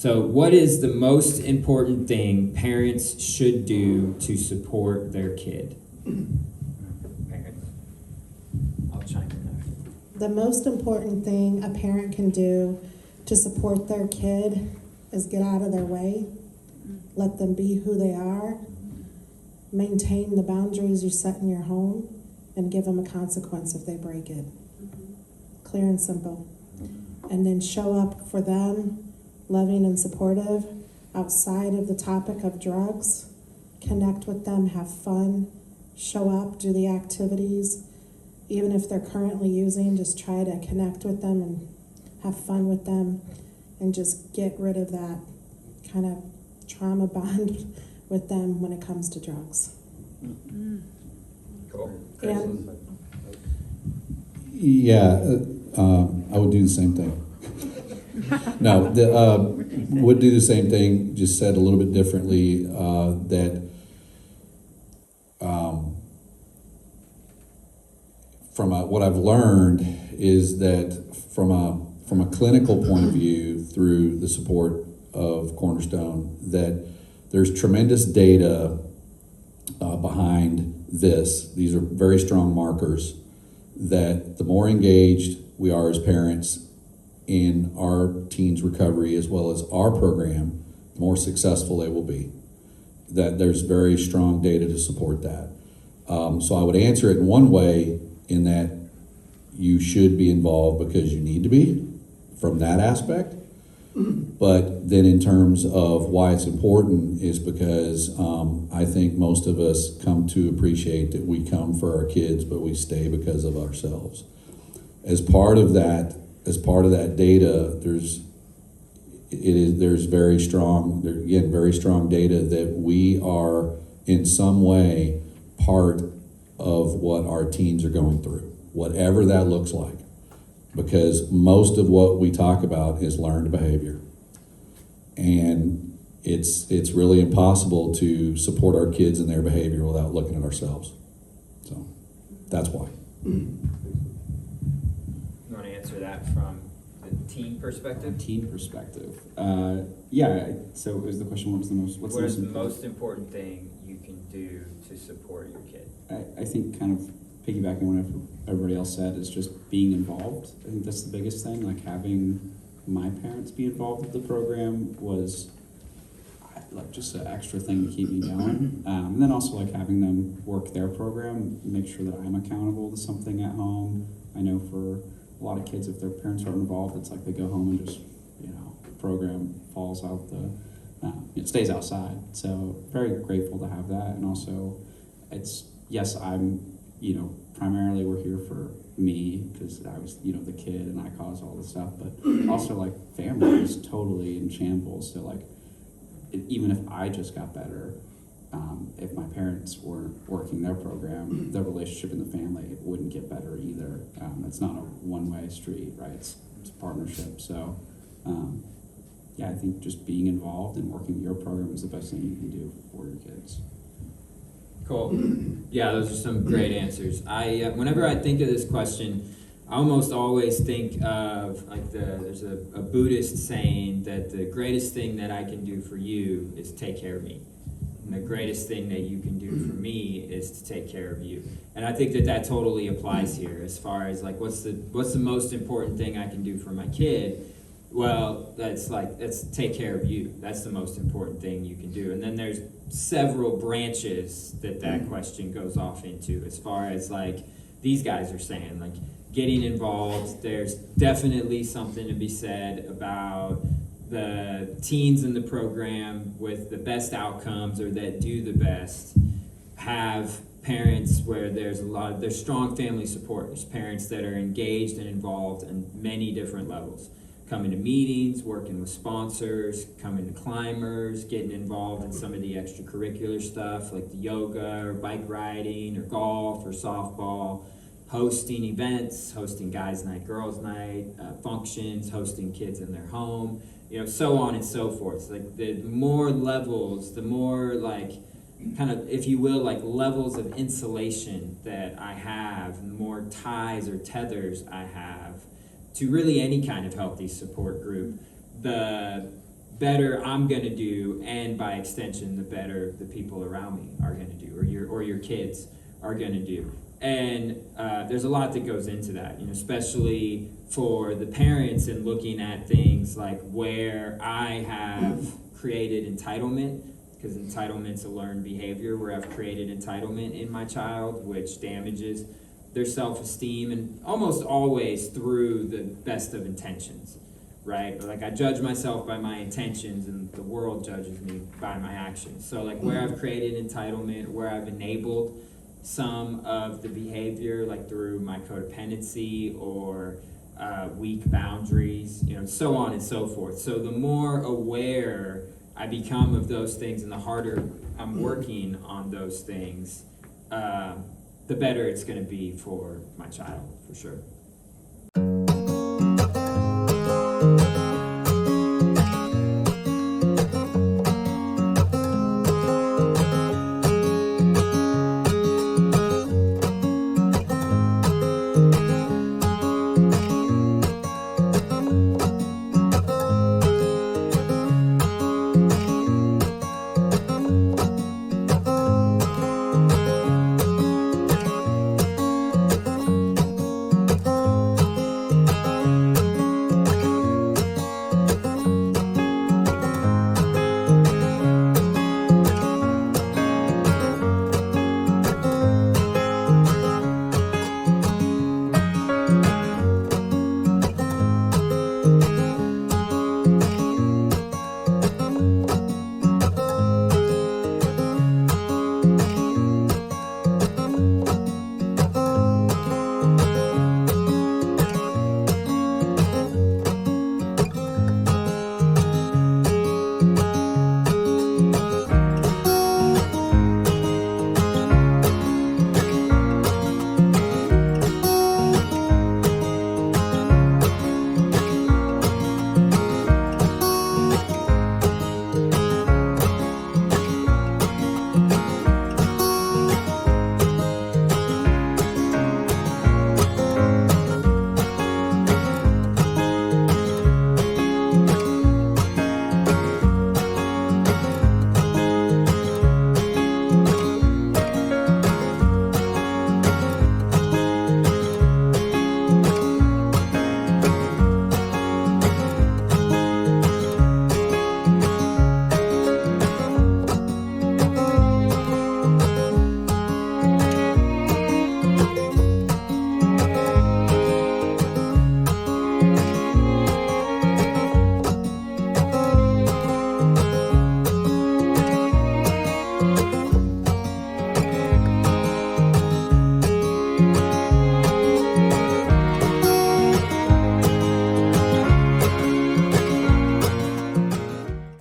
So what is the most important thing parents should do to support their kid? Parents. I'll chime in there. The most important thing a parent can do to support their kid is get out of their way, let them be who they are, maintain the boundaries you set in your home, and give them a consequence if they break it. Clear and simple. And then show up for them, loving and supportive, outside of the topic of drugs. Connect with them, have fun, show up, do the activities. Even if they're currently using, just try to connect with them and have fun with them, and just get rid of that kind of trauma bond with them when it comes to drugs. Cool. And Yeah, I would do the same thing. No, would do the same thing, just said a little bit differently, that what I've learned is that from a clinical point of view, through the support of Cornerstone, that there's tremendous data behind this. These are very strong markers that the more engaged we are as parents in our teens' recovery as well as our program, the more successful they will be. That there's very strong data to support that. So I would answer it in one way, in that you should be involved because you need to be from that aspect. But then in terms of why it's important is because I think most of us come to appreciate that we come for our kids, but we stay because of ourselves. As part of that data, there's very strong data that we are in some way part of what our teens are going through, whatever that looks like. Because most of what we talk about is learned behavior. And it's really impossible to support our kids in their behavior without looking at ourselves. So that's why. You want to answer that from the teen perspective? Teen perspective. Yeah, so is the question, what's the most important thing you can do to support your kid? I think kind of piggybacking on what everybody else said is just being involved. I think that's the biggest thing. Like having my parents be involved with the program was like just an extra thing to keep me going. And then also like having them work their program, make sure that I'm accountable to something at home. I know for a lot of kids, if their parents aren't involved, it's like they go home and just, the program falls out it stays outside. So very grateful to have that. And also yes, I'm, primarily we're here for me because I was, the kid and I caused all this stuff, but also like family is totally in shambles. So like, even if I just got better, if my parents weren't working their program, the relationship in the family wouldn't get better either. It's not a one-way street, right? It's a partnership. So, I think just being involved and working your program is the best thing you can do for your kids. Cool. Yeah, those are some great answers. Whenever I think of this question, I almost always think of there's a Buddhist saying that the greatest thing that I can do for you is take care of me. And the greatest thing that you can do for me is to take care of you. And I think that totally applies here as far as like what's the most important thing I can do for my kid? Well, that's take care of you. That's the most important thing you can do. And then there's several branches that question goes off into, as far as like these guys are saying, like getting involved. There's definitely something to be said about the teens in the program with the best outcomes or that do the best have parents where there's strong family support. There's parents that are engaged and involved in many different levels. Coming to meetings, working with sponsors, coming to climbers, getting involved in some of the extracurricular stuff like the yoga or bike riding or golf or softball, hosting events, hosting guys' night, girls' night, functions, hosting kids in their home, so on and so forth. Like the more levels, the more like kind of, if you will, like levels of insulation that I have, the more ties or tethers I have to really any kind of healthy support group, the better I'm gonna do, and by extension, the better the people around me are gonna do, or your kids are gonna do. And there's a lot that goes into that, you know, especially for the parents and looking at things like where I have created entitlement, because entitlement's a learned behavior, where I've created entitlement in my child, which damages their self-esteem, and almost always through the best of intentions, right? Like, I judge myself by my intentions, and the world judges me by my actions. So like where I've created entitlement, where I've enabled some of the behavior, like through my codependency or weak boundaries, you know, so on and so forth. So the more aware I become of those things, and the harder I'm working on those things, the better it's going to be for my child, for sure.